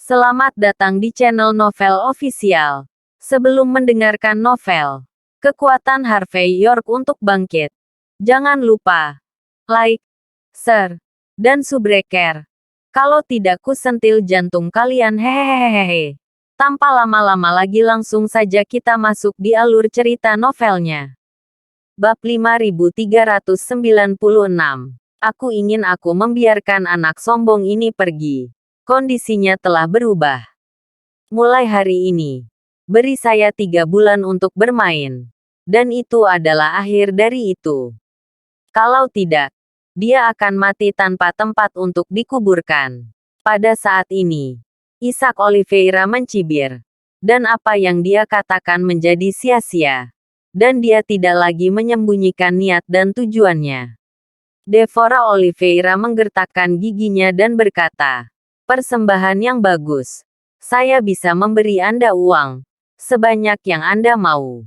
Selamat datang di channel Novel Official. Sebelum mendengarkan novel, kekuatan Harvey York untuk bangkit. Jangan lupa like, share, dan subscribe. Kalau tidak kusentil jantung kalian hehehehe. Tanpa lama-lama lagi langsung saja kita masuk di alur cerita novelnya. Bab 5396. Aku membiarkan anak sombong ini pergi. Kondisinya telah berubah. Mulai hari ini, beri saya 3 bulan untuk bermain. Dan itu adalah akhir dari itu. Kalau tidak, dia akan mati tanpa tempat untuk dikuburkan. Pada saat ini, Isaac Oliveira mencibir. Dan apa yang dia katakan menjadi sia-sia. Dan dia tidak lagi menyembunyikan niat dan tujuannya. Devora Oliveira menggertakkan giginya dan berkata, "Persembahan yang bagus. Saya bisa memberi Anda uang. Sebanyak yang Anda mau.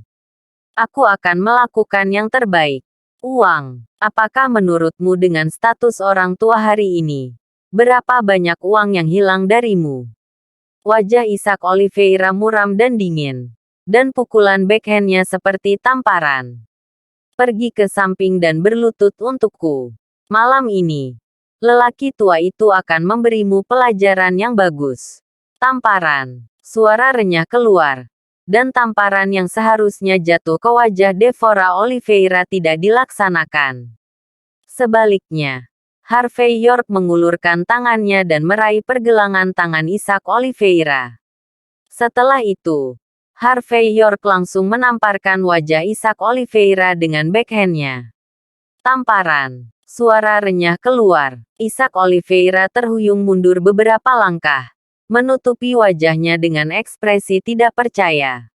Aku akan melakukan yang terbaik. Uang. Apakah menurutmu dengan status orang tua hari ini? Berapa banyak uang yang hilang darimu?" Wajah Isaac Oliveira muram dan dingin. Dan pukulan backhandnya seperti tamparan. "Pergi ke samping dan berlutut untukku. Malam ini. Lelaki tua itu akan memberimu pelajaran yang bagus." Tamparan. Suara renyah keluar. Dan tamparan yang seharusnya jatuh ke wajah Devora Oliveira tidak dilaksanakan. Sebaliknya, Harvey York mengulurkan tangannya dan meraih pergelangan tangan Isaac Oliveira. Setelah itu, Harvey York langsung menamparkan wajah Isaac Oliveira dengan backhandnya. Tamparan. Suara renyah keluar. Isaac Oliveira terhuyung mundur beberapa langkah, menutupi wajahnya dengan ekspresi tidak percaya.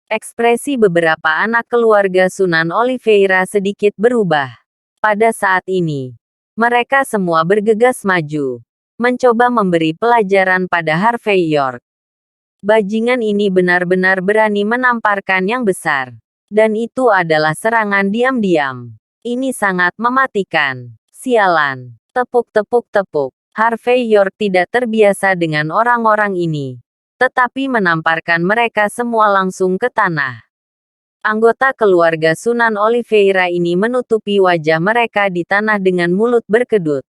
Ekspresi beberapa anak keluarga Sunan Oliveira sedikit berubah. Pada saat ini, mereka semua bergegas maju, mencoba memberi pelajaran pada Harvey York. Bajingan ini benar-benar berani menamparkan yang besar. Dan itu adalah serangan diam-diam. Ini sangat mematikan. Sialan. Tepuk-tepuk-tepuk. Harvey York tidak terbiasa dengan orang-orang ini. Tetapi menamparkan mereka semua langsung ke tanah. Anggota keluarga Sunan Oliveira ini menutupi wajah mereka di tanah dengan mulut berkedut.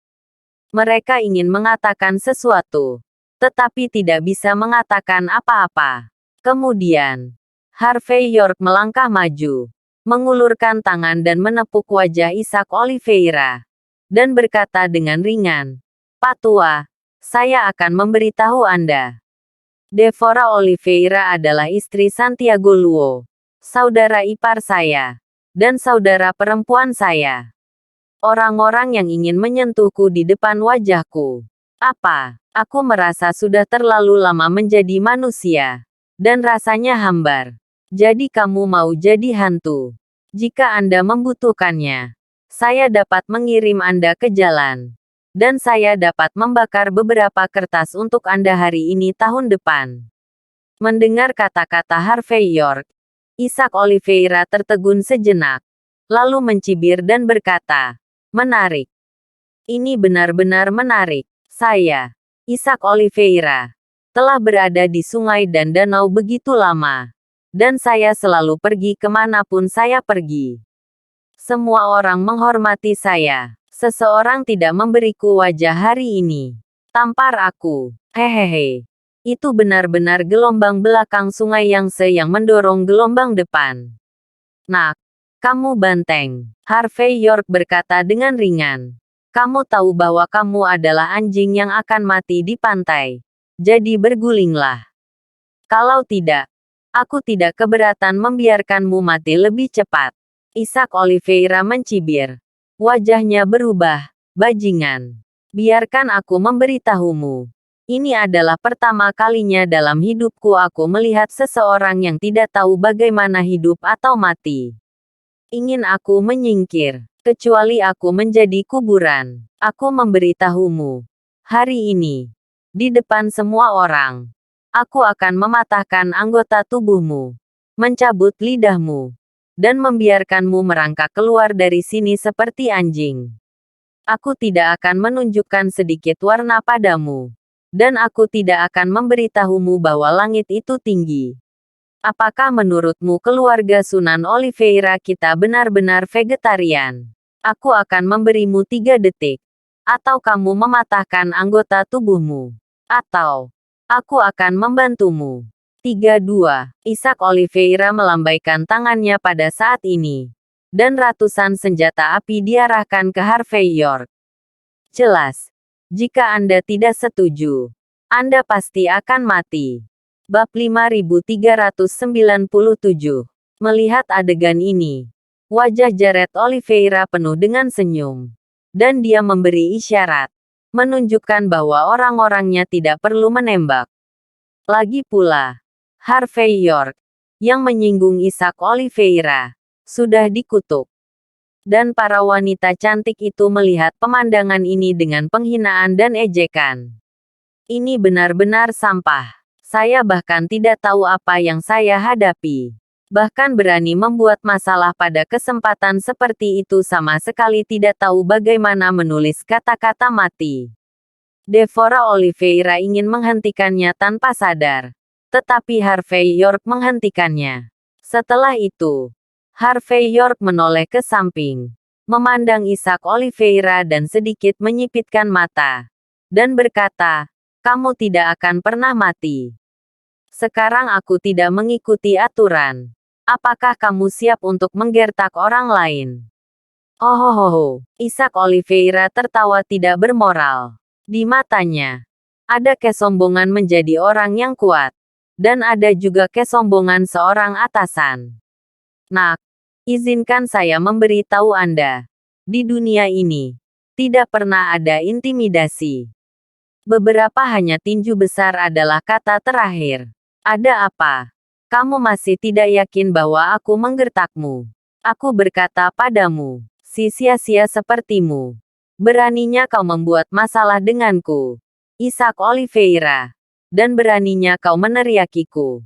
Mereka ingin mengatakan sesuatu, tetapi tidak bisa mengatakan apa-apa. Kemudian, Harvey York melangkah maju, mengulurkan tangan dan menepuk wajah Isaac Oliveira, dan berkata dengan ringan, "Pak Tua, saya akan memberitahu Anda. Devora Oliveira adalah istri Santiago Luo, saudara ipar saya, dan saudara perempuan saya. Orang-orang yang ingin menyentuhku di depan wajahku. Apa? Aku merasa sudah terlalu lama menjadi manusia, dan rasanya hambar. Jadi kamu mau jadi hantu? Jika Anda membutuhkannya, saya dapat mengirim Anda ke jalan. Dan saya dapat membakar beberapa kertas untuk Anda hari ini tahun depan." Mendengar kata-kata Harvey York, Isaac Oliveira tertegun sejenak, lalu mencibir dan berkata, "Menarik. Ini benar-benar menarik. Saya, Isaac Oliveira, telah berada di sungai dan danau begitu lama. Dan saya selalu pergi kemanapun saya pergi. Semua orang menghormati saya. Seseorang tidak memberiku wajah hari ini. Tampar aku. Hehehe. Itu benar-benar gelombang belakang sungai Yangtze yang mendorong gelombang depan. Nak, kamu banteng." Harvey York berkata dengan ringan. "Kamu tahu bahwa kamu adalah anjing yang akan mati di pantai. Jadi bergulinglah. Kalau tidak, aku tidak keberatan membiarkanmu mati lebih cepat." Isaac Oliveira mencibir. Wajahnya berubah. "Bajingan. Biarkan aku memberitahumu. Ini adalah pertama kalinya dalam hidupku aku melihat seseorang yang tidak tahu bagaimana hidup atau mati. Ingin aku menyingkir, kecuali aku menjadi kuburan. Aku memberitahumu. Hari ini, di depan semua orang, aku akan mematahkan anggota tubuhmu, mencabut lidahmu, dan membiarkanmu merangkak keluar dari sini seperti anjing. Aku tidak akan menunjukkan sedikit warna padamu. Dan aku tidak akan memberitahumu bahwa langit itu tinggi. Apakah menurutmu keluarga Sunan Oliveira kita benar-benar vegetarian? Aku akan memberimu 3 detik. Atau kamu mematahkan anggota tubuhmu. Atau, aku akan membantumu. 3-2. Isaac Oliveira melambaikan tangannya pada saat ini. Dan ratusan senjata api diarahkan ke Harvey York. Jelas. Jika Anda tidak setuju, Anda pasti akan mati. Bab 5397. Melihat adegan ini, wajah Jared Oliveira penuh dengan senyum. Dan dia memberi isyarat, menunjukkan bahwa orang-orangnya tidak perlu menembak. Lagi pula, Harvey York, yang menyinggung Isaac Oliveira, sudah dikutuk. Dan para wanita cantik itu melihat pemandangan ini dengan penghinaan dan ejekan. Ini benar-benar sampah. Saya bahkan tidak tahu apa yang saya hadapi. Bahkan berani membuat masalah pada kesempatan seperti itu sama sekali tidak tahu bagaimana menulis kata-kata mati. Devorah Oliveira ingin menghentikannya tanpa sadar. Tetapi Harvey York menghentikannya. Setelah itu, Harvey York menoleh ke samping, memandang Isaac Oliveira dan sedikit menyipitkan mata. Dan berkata, "Kamu tidak akan pernah mati. Sekarang aku tidak mengikuti aturan. Apakah kamu siap untuk menggertak orang lain?" Ohohoho, Isaac Oliveira tertawa tidak bermoral. Di matanya, ada kesombongan menjadi orang yang kuat. Dan ada juga kesombongan seorang atasan. Nak, izinkan saya memberitahu Anda. Di dunia ini, tidak pernah ada intimidasi. Beberapa hanya tinju besar adalah kata terakhir. Ada apa? Kamu masih tidak yakin bahwa aku menggertakmu? Aku berkata padamu, si sia-sia sepertimu. Beraninya kau membuat masalah denganku, Isaac Oliveira. Dan beraninya kau meneriakiku.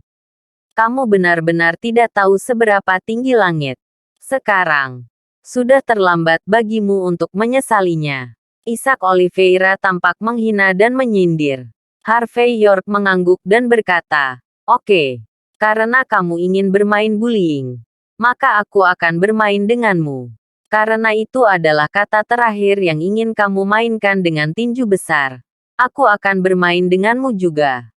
Kamu benar-benar tidak tahu seberapa tinggi langit. Sekarang, sudah terlambat bagimu untuk menyesalinya. Isaac Oliveira tampak menghina dan menyindir. Harvey York mengangguk dan berkata, "Oke, karena kamu ingin bermain bullying, maka aku akan bermain denganmu. Karena itu adalah kata terakhir yang ingin kamu mainkan dengan tinju besar. Aku akan bermain denganmu juga.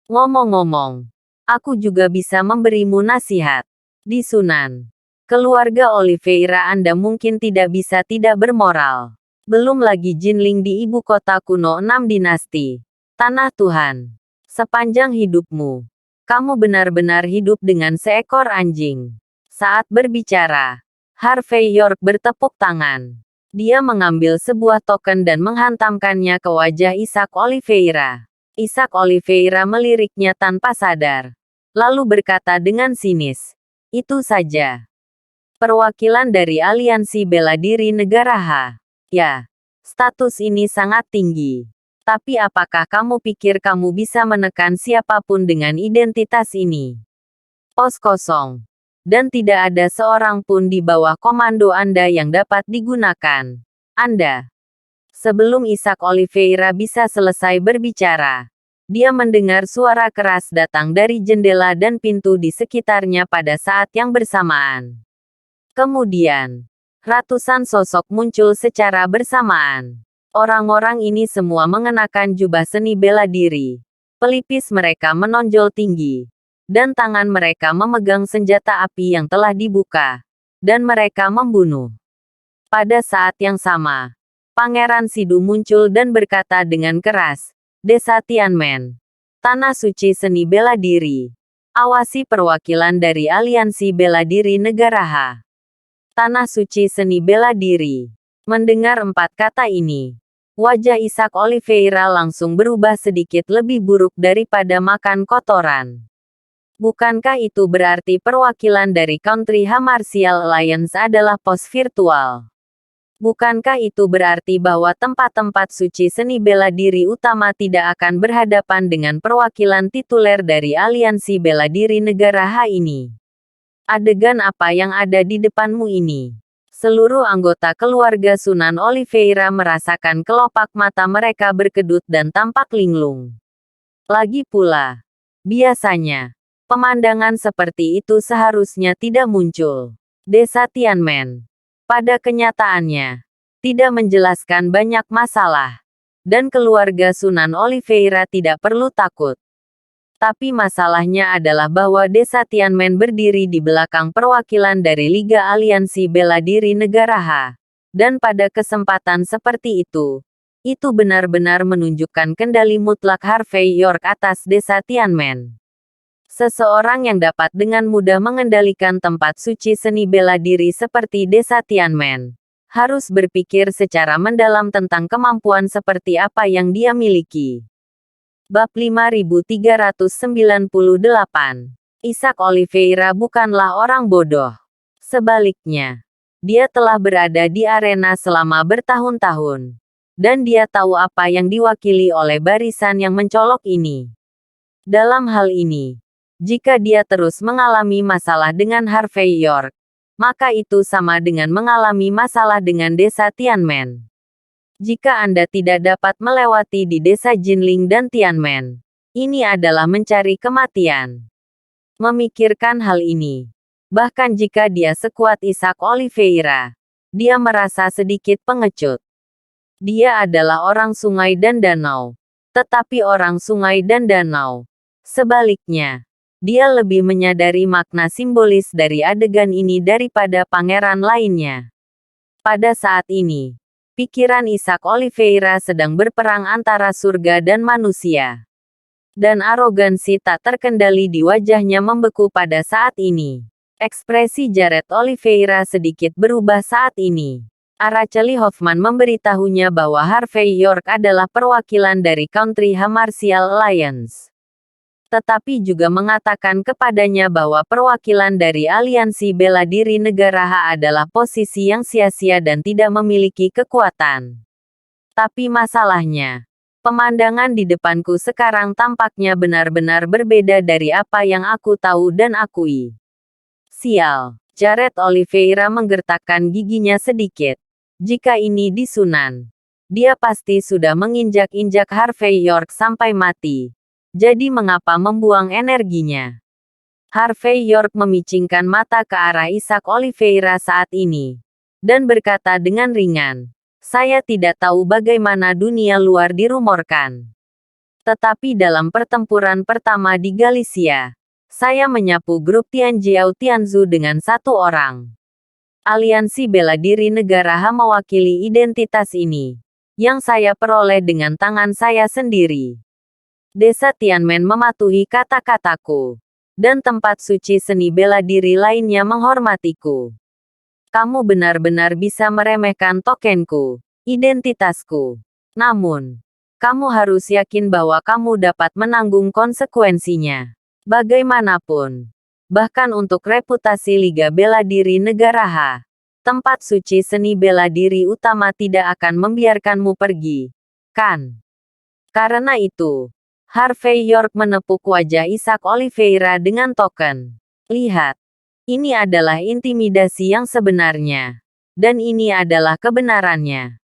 Ngomong-ngomong, aku juga bisa memberimu nasihat. Di Sunan keluarga Oliveira Anda mungkin tidak bisa tidak bermoral. Belum lagi Jinling di ibu kota kuno 6 dinasti. Tanah Tuhan. Sepanjang hidupmu, kamu benar-benar hidup dengan seekor anjing." Saat berbicara, Harvey York bertepuk tangan. Dia mengambil sebuah token dan menghantamkannya ke wajah Isaac Oliveira. Isaac Oliveira meliriknya tanpa sadar. Lalu berkata dengan sinis, "Itu saja. Perwakilan dari Aliansi Bela Diri Negara H. Ya, status ini sangat tinggi. Tapi apakah kamu pikir kamu bisa menekan siapapun dengan identitas ini? Pos kosong. Dan tidak ada seorang pun di bawah komando Anda yang dapat digunakan. Anda." Sebelum Isaac Oliveira bisa selesai berbicara, dia mendengar suara keras datang dari jendela dan pintu di sekitarnya pada saat yang bersamaan. Kemudian, ratusan sosok muncul secara bersamaan. Orang-orang ini semua mengenakan jubah seni bela diri. Pelipis mereka menonjol tinggi. Dan tangan mereka memegang senjata api yang telah dibuka. Dan mereka membunuh. Pada saat yang sama, Pangeran Sidu muncul dan berkata dengan keras, "Desa Tianmen. Tanah suci seni bela diri. Awasi perwakilan dari Aliansi Bela Diri Negara H. Tanah suci seni bela diri." Mendengar 4 kata ini, wajah Isaac Oliveira langsung berubah sedikit lebih buruk daripada makan kotoran. Bukankah itu berarti perwakilan dari Country H Martial Alliance adalah pos virtual? Bukankah itu berarti bahwa tempat-tempat suci seni bela diri utama tidak akan berhadapan dengan perwakilan tituler dari Aliansi Bela Diri Negara H ini? Adegan apa yang ada di depanmu ini? Seluruh anggota keluarga Sunan Oliveira merasakan kelopak mata mereka berkedut dan tampak linglung. Lagi pula, biasanya, pemandangan seperti itu seharusnya tidak muncul. Desa Tianmen, pada kenyataannya, tidak menjelaskan banyak masalah. Dan keluarga Sunan Oliveira tidak perlu takut. Tapi masalahnya adalah bahwa Desa Tianmen berdiri di belakang perwakilan dari Liga Aliansi Bela Diri Negara H. Dan pada kesempatan seperti itu benar-benar menunjukkan kendali mutlak Harvey York atas Desa Tianmen. Seseorang yang dapat dengan mudah mengendalikan tempat suci seni bela diri seperti Desa Tianmen harus berpikir secara mendalam tentang kemampuan seperti apa yang dia miliki. Bab 5398. Isaac Oliveira bukanlah orang bodoh. Sebaliknya, dia telah berada di arena selama bertahun-tahun. Dan dia tahu apa yang diwakili oleh barisan yang mencolok ini. Dalam hal ini, jika dia terus mengalami masalah dengan Harvey York, maka itu sama dengan mengalami masalah dengan Desa Tianmen. Jika Anda tidak dapat melewati di Desa Jinling dan Tianmen, ini adalah mencari kematian. Memikirkan hal ini, bahkan jika dia sekuat Isaac Oliveira, dia merasa sedikit pengecut. Dia adalah orang sungai dan danau, tetapi orang sungai dan danau. Sebaliknya, dia lebih menyadari makna simbolis dari adegan ini daripada pangeran lainnya. Pada saat ini, pikiran Isaac Oliveira sedang berperang antara surga dan manusia. Dan arogansi tak terkendali di wajahnya membeku pada saat ini. Ekspresi Jared Oliveira sedikit berubah saat ini. Araceli Hoffman memberitahunya bahwa Harvey York adalah perwakilan dari Country H Martial Alliance. Tetapi juga mengatakan kepadanya bahwa perwakilan dari Aliansi Bela Diri Negara H adalah posisi yang sia-sia dan tidak memiliki kekuatan. Tapi masalahnya, pemandangan di depanku sekarang tampaknya benar-benar berbeda dari apa yang aku tahu dan akui. Sial, Jared Oliveira menggertakkan giginya sedikit. Jika ini di Sunan, dia pasti sudah menginjak-injak Harvey York sampai mati. Jadi mengapa membuang energinya? Harvey York memicingkan mata ke arah Isaac Oliveira saat ini. Dan berkata dengan ringan, saya tidak tahu bagaimana dunia luar dirumorkan. Tetapi dalam pertempuran pertama di Galicia, saya menyapu grup Tianjiao Tianzu dengan satu orang. Aliansi Bela Diri Negara H mewakili identitas ini, yang saya peroleh dengan tangan saya sendiri. Desa Tianmen mematuhi kata-kataku. Dan tempat suci seni bela diri lainnya menghormatiku. Kamu benar-benar bisa meremehkan tokenku, identitasku. Namun, kamu harus yakin bahwa kamu dapat menanggung konsekuensinya. Bagaimanapun, bahkan untuk reputasi Liga Bela Diri Negara H, tempat suci seni bela diri utama tidak akan membiarkanmu pergi, kan? Karena itu, Harvey York menepuk wajah Isaac Oliveira dengan token. Lihat, ini adalah intimidasi yang sebenarnya. Dan ini adalah kebenarannya.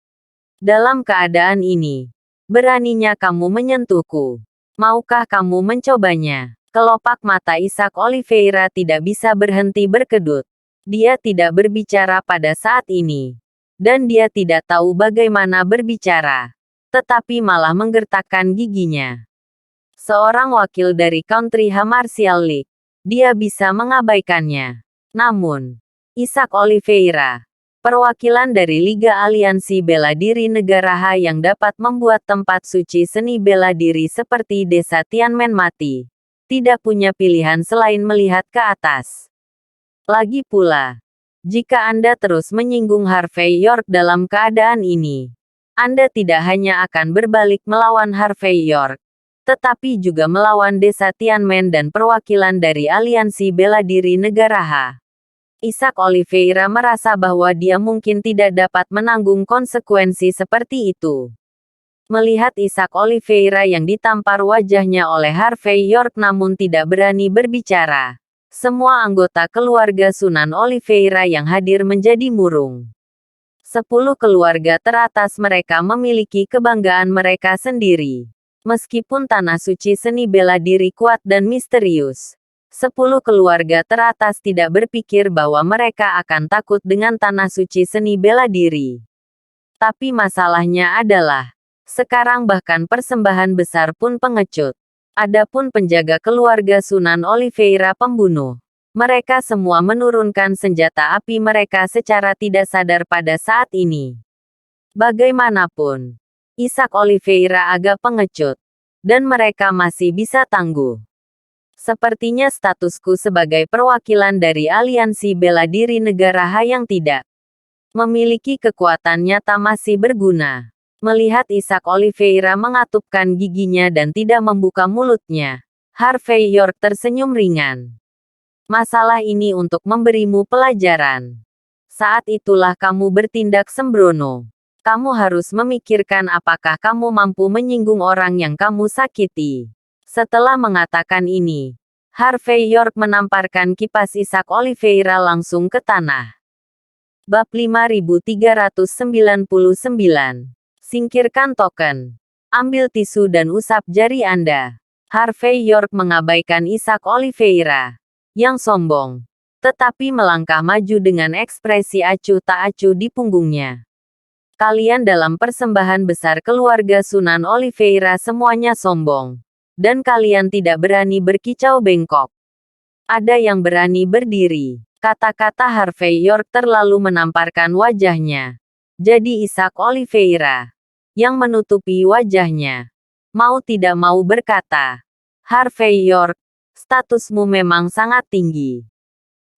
Dalam keadaan ini, beraninya kamu menyentuhku. Maukah kamu mencobanya? Kelopak mata Isaac Oliveira tidak bisa berhenti berkedut. Dia tidak berbicara pada saat ini. Dan dia tidak tahu bagaimana berbicara. Tetapi malah menggertakkan giginya. Seorang wakil dari Country H Martial League. Dia bisa mengabaikannya. Namun, Isaac Oliveira, perwakilan dari Liga Aliansi Bela Diri Negara H yang dapat membuat tempat suci seni bela diri seperti Desa Tianmen mati, tidak punya pilihan selain melihat ke atas. Lagi pula, jika Anda terus menyinggung Harvey York dalam keadaan ini, Anda tidak hanya akan berbalik melawan Harvey York, tetapi juga melawan Desa Tianmen dan perwakilan dari Aliansi Bela Diri Negara H. Isaac Oliveira merasa bahwa dia mungkin tidak dapat menanggung konsekuensi seperti itu. Melihat Isaac Oliveira yang ditampar wajahnya oleh Harvey York namun tidak berani berbicara, Semua anggota keluarga Sunan Oliveira yang hadir menjadi murung. 10 keluarga teratas mereka memiliki kebanggaan mereka sendiri. Meskipun tanah suci seni bela diri kuat dan misterius, 10 keluarga teratas tidak berpikir bahwa mereka akan takut dengan tanah suci seni bela diri. Tapi masalahnya adalah, sekarang bahkan persembahan besar pun pengecut. Adapun penjaga keluarga Sunan Oliveira pembunuh. Mereka semua menurunkan senjata api mereka secara tidak sadar pada saat ini. Bagaimanapun, Ishak Oliveira agak pengecut. Dan mereka masih bisa tangguh. Sepertinya statusku sebagai perwakilan dari aliansi bela diri negara Ha yang tidak memiliki kekuatan nyata masih berguna. Melihat Ishak Oliveira mengatupkan giginya dan tidak membuka mulutnya, Harvey York tersenyum ringan. Masalah ini untuk memberimu pelajaran. Saat itulah kamu bertindak sembrono. Kamu harus memikirkan apakah kamu mampu menyinggung orang yang kamu sakiti. Setelah mengatakan ini, Harvey York menamparkan kipas Ishak Oliveira langsung ke tanah. Bab 5399. Singkirkan token. Ambil tisu dan usap jari Anda. Harvey York mengabaikan Ishak Oliveira yang sombong, tetapi melangkah maju dengan ekspresi acuh tak acuh di punggungnya. Kalian dalam persembahan besar keluarga Sunan Oliveira semuanya sombong. Dan kalian tidak berani berkicau bengkok. Ada yang berani berdiri. Kata-kata Harvey York terlalu menamparkan wajahnya. Jadi Ishak Oliveira yang menutupi wajahnya. Mau tidak mau berkata, Harvey York, statusmu memang sangat tinggi.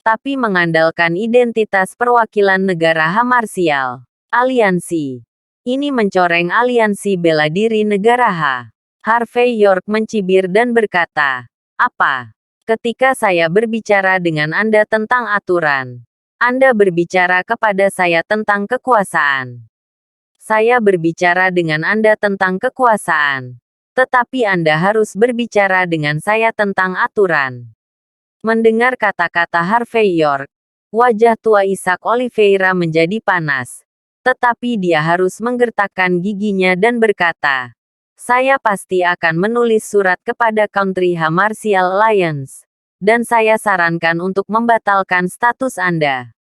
Tapi mengandalkan identitas perwakilan negara Ha marsial. Aliansi. Ini mencoreng aliansi bela diri negara Ha. Harvey York mencibir dan berkata, apa? Ketika saya berbicara dengan Anda tentang aturan, Anda berbicara kepada saya tentang kekuasaan. Saya berbicara dengan Anda tentang kekuasaan. Tetapi Anda harus berbicara dengan saya tentang aturan. Mendengar kata-kata Harvey York, wajah tua Ishak Oliveira menjadi panas. Tetapi dia harus menggertakkan giginya dan berkata, saya pasti akan menulis surat kepada Country Ha Martial Alliance. Dan saya sarankan untuk membatalkan status Anda.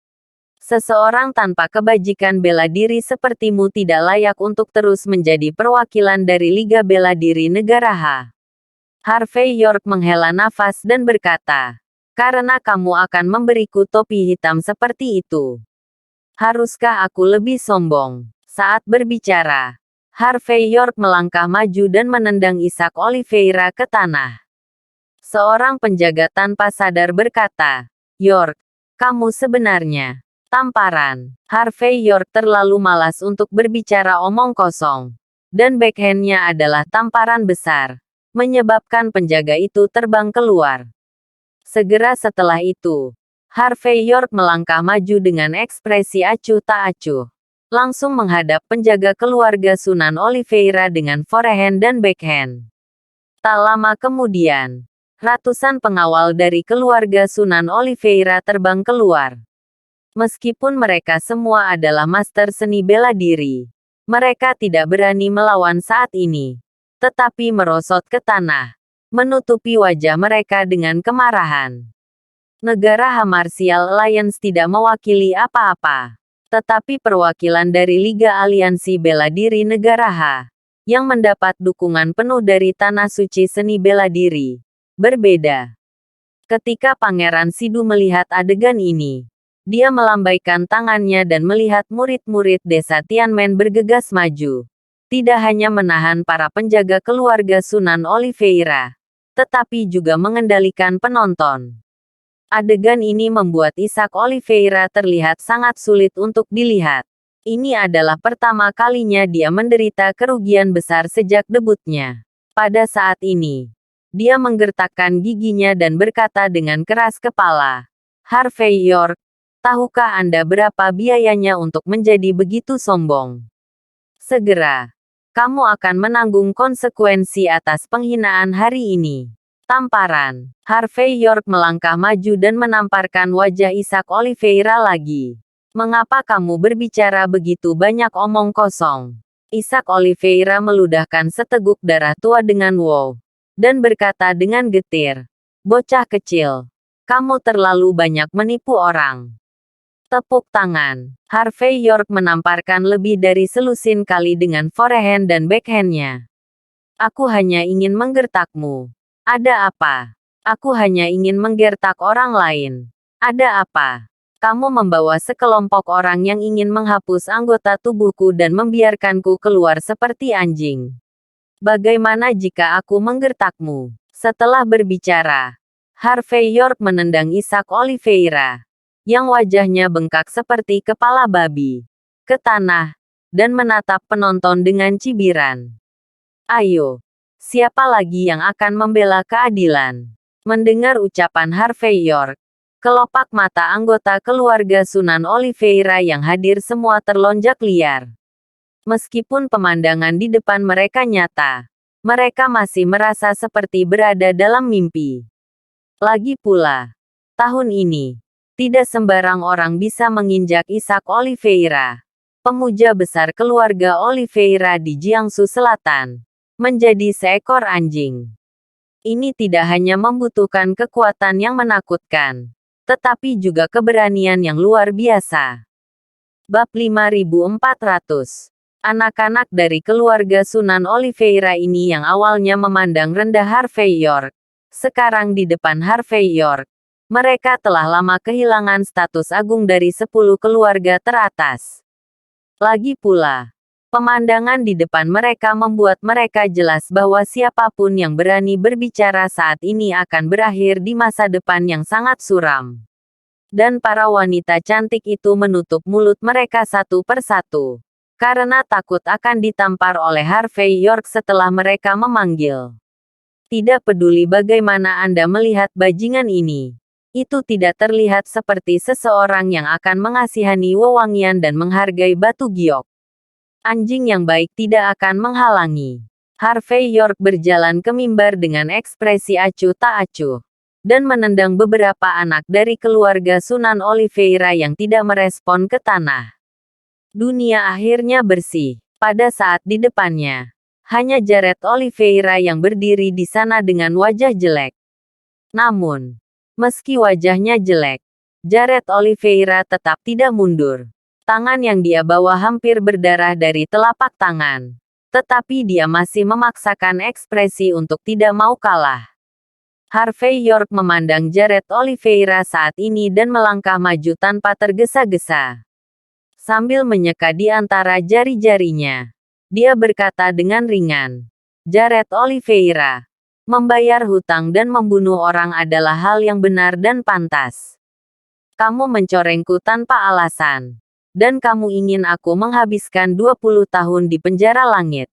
Seseorang tanpa kebajikan bela diri sepertimu tidak layak untuk terus menjadi perwakilan dari Liga Bela Diri Negara Ha. Harvey York menghela nafas dan berkata, karena kamu akan memberiku topi hitam seperti itu. Haruskah aku lebih sombong? Saat berbicara, Harvey York melangkah maju dan menendang Ishak Oliveira ke tanah. Seorang penjaga tanpa sadar berkata, York, kamu sebenarnya tamparan. Harvey York terlalu malas untuk berbicara omong kosong. Dan backhand-nya adalah tamparan besar. Menyebabkan penjaga itu terbang keluar. Segera setelah itu, Harvey York melangkah maju dengan ekspresi acuh tak acuh. Langsung menghadap penjaga keluarga Sunan Oliveira dengan forehand dan backhand. Tak lama kemudian, ratusan pengawal dari keluarga Sunan Oliveira terbang keluar. Meskipun mereka semua adalah master seni bela diri, mereka tidak berani melawan saat ini. Tetapi merosot ke tanah, menutupi wajah mereka dengan kemarahan. Negara Ha Martial Alliance tidak mewakili apa-apa. Tetapi perwakilan dari Liga Aliansi Bela Diri Negara Ha, yang mendapat dukungan penuh dari Tanah Suci Seni Bela Diri, berbeda. Ketika Pangeran Sidu melihat adegan ini, dia melambaikan tangannya dan melihat murid-murid desa Tianmen bergegas maju. Tidak hanya menahan para penjaga keluarga Sunan Oliveira, tetapi juga mengendalikan penonton. Adegan ini membuat Ishak Oliveira terlihat sangat sulit untuk dilihat. Ini adalah pertama kalinya dia menderita kerugian besar sejak debutnya. Pada saat ini, dia menggertakkan giginya dan berkata dengan keras kepala, Harvey York, tahukah Anda berapa biayanya untuk menjadi begitu sombong? Segera, kamu akan menanggung konsekuensi atas penghinaan hari ini. Tamparan. Harvey York melangkah maju dan menamparkan wajah Isaac Oliveira lagi. Mengapa kamu berbicara begitu banyak omong kosong? Isaac Oliveira meludahkan seteguk darah tua dengan wow. Dan berkata dengan getir. Bocah kecil. Kamu terlalu banyak menipu orang. Tepuk tangan. Harvey York menamparkan lebih dari selusin kali dengan forehand dan backhandnya. Aku hanya ingin menggertakmu. Ada apa? Aku hanya ingin menggertak orang lain. Ada apa? Kamu membawa sekelompok orang yang ingin menghapus anggota tubuhku dan membiarkanku keluar seperti anjing. Bagaimana jika aku menggertakmu? Setelah berbicara, Harvey York menendang Isaac Oliveira, yang wajahnya bengkak seperti kepala babi, ke tanah, dan menatap penonton dengan cibiran. Ayo. Siapa lagi yang akan membela keadilan? Mendengar ucapan Harvey York, kelopak mata anggota keluarga Sunan Oliveira yang hadir semua terlonjak liar. Meskipun pemandangan di depan mereka nyata, mereka masih merasa seperti berada dalam mimpi. Lagi pula, tahun ini, tidak sembarang orang bisa menginjak Isaac Oliveira, pemuja besar keluarga Oliveira di Jiangsu Selatan, menjadi seekor anjing. Ini tidak hanya membutuhkan kekuatan yang menakutkan, tetapi juga keberanian yang luar biasa. Bab 5400. Anak-anak dari keluarga Sunan Oliveira ini yang awalnya memandang rendah Harvey York, sekarang di depan Harvey York, mereka telah lama kehilangan status agung dari 10 keluarga teratas. Lagi pula, pemandangan di depan mereka membuat mereka jelas bahwa siapapun yang berani berbicara saat ini akan berakhir di masa depan yang sangat suram. Dan para wanita cantik itu menutup mulut mereka satu persatu, karena takut akan ditampar oleh Harvey York setelah mereka memanggil. Tidak peduli bagaimana Anda melihat bajingan ini, itu tidak terlihat seperti seseorang yang akan mengasihani wewangian dan menghargai batu giok. Anjing yang baik tidak akan menghalangi. Harvey York berjalan ke mimbar dengan ekspresi acuh tak acuh, dan menendang beberapa anak dari keluarga Sunan Oliveira yang tidak merespon ke tanah. Dunia akhirnya bersih. Pada saat di depannya, hanya Jared Oliveira yang berdiri di sana dengan wajah jelek. Namun, meski wajahnya jelek, Jared Oliveira tetap tidak mundur. Tangan yang dia bawa hampir berdarah dari telapak tangan. Tetapi dia masih memaksakan ekspresi untuk tidak mau kalah. Harvey York memandang Jared Oliveira saat ini dan melangkah maju tanpa tergesa-gesa. Sambil menyeka di antara jari-jarinya, dia berkata dengan ringan, Jared Oliveira, membayar hutang dan membunuh orang adalah hal yang benar dan pantas. Kamu mencorengku tanpa alasan. Dan kamu ingin aku menghabiskan 20 tahun di penjara langit.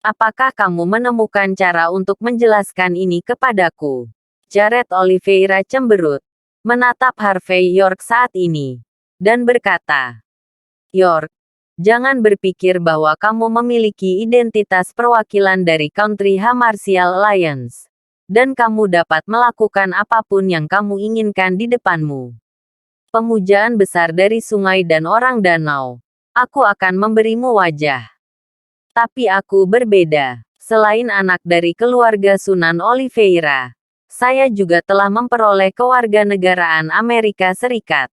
Apakah kamu menemukan cara untuk menjelaskan ini kepadaku? Jared Oliveira cemberut, menatap Harvey York saat ini, dan berkata, York, jangan berpikir bahwa kamu memiliki identitas perwakilan dari Country Ha Martial Alliance, dan kamu dapat melakukan apapun yang kamu inginkan di depanmu. Pemujaan besar dari sungai dan orang danau. Aku akan memberimu wajah. Tapi aku berbeda. Selain anak dari keluarga Sunan Oliveira, saya juga telah memperoleh kewarganegaraan Amerika Serikat.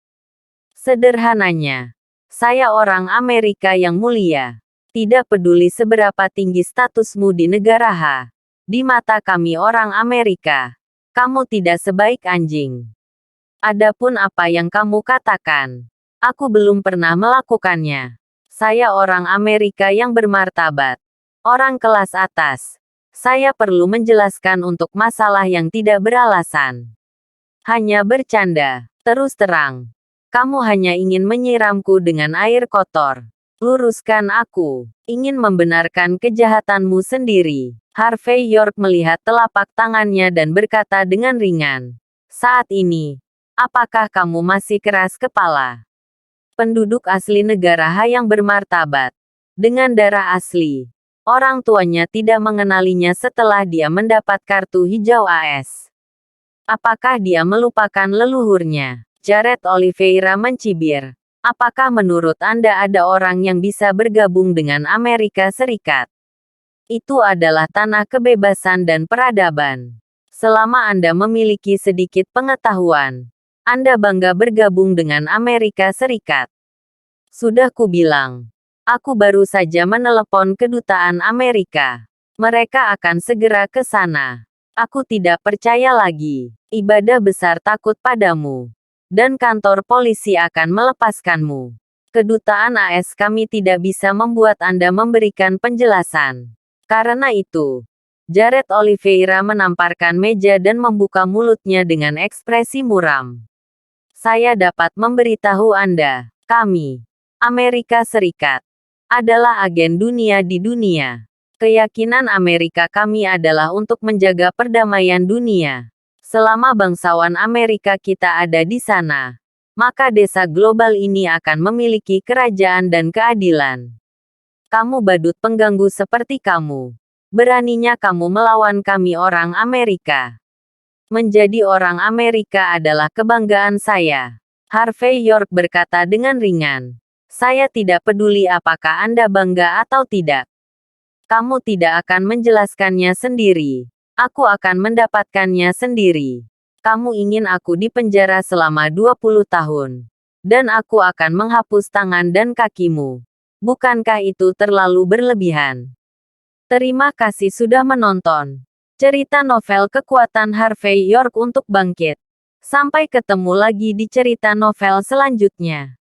Sederhananya, saya orang Amerika yang mulia. Tidak peduli seberapa tinggi statusmu di negara H. Di mata kami orang Amerika, kamu tidak sebaik anjing. Adapun apa yang kamu katakan, aku belum pernah melakukannya. Saya orang Amerika yang bermartabat. Orang kelas atas. Saya perlu menjelaskan untuk masalah yang tidak beralasan. Hanya bercanda. Terus terang. Kamu hanya ingin menyiramku dengan air kotor. Luruskan aku. Ingin membenarkan kejahatanmu sendiri. Harvey York melihat telapak tangannya dan berkata dengan ringan. Saat ini, apakah kamu masih keras kepala? Penduduk asli negara H yang bermartabat, dengan darah asli, Orang tuanya tidak mengenalinya setelah dia mendapat kartu hijau AS. Apakah dia melupakan leluhurnya? Jared Oliveira mencibir. Apakah menurut Anda ada orang yang bisa bergabung dengan Amerika Serikat? Itu adalah tanah kebebasan dan peradaban. Selama Anda memiliki sedikit pengetahuan, Anda bangga bergabung dengan Amerika Serikat. Sudah kubilang. Aku baru saja menelepon kedutaan Amerika. Mereka akan segera ke sana. Aku tidak percaya lagi. Ibadah besar takut padamu. Dan kantor polisi akan melepaskanmu. Kedutaan AS kami tidak bisa membuat Anda memberikan penjelasan. Karena itu, Jared Oliveira menamparkan meja dan membuka mulutnya dengan ekspresi muram. Saya dapat memberitahu Anda, kami, Amerika Serikat, adalah agen dunia di dunia. Keyakinan Amerika kami adalah untuk menjaga perdamaian dunia. Selama bangsawan Amerika kita ada di sana, maka desa global ini akan memiliki kerajaan dan keadilan. Kamu badut pengganggu seperti kamu. Beraninya kamu melawan kami orang Amerika. Menjadi orang Amerika adalah kebanggaan saya. Harvey York berkata dengan ringan. Saya tidak peduli apakah Anda bangga atau tidak. Kamu tidak akan menjelaskannya sendiri. Aku akan mendapatkannya sendiri. Kamu ingin aku dipenjara selama 20 tahun. Dan aku akan menghapus tangan dan kakimu. Bukankah itu terlalu berlebihan? Terima kasih sudah menonton. Cerita novel Kekuatan Harvey York untuk Bangkit. Sampai ketemu lagi di cerita novel selanjutnya.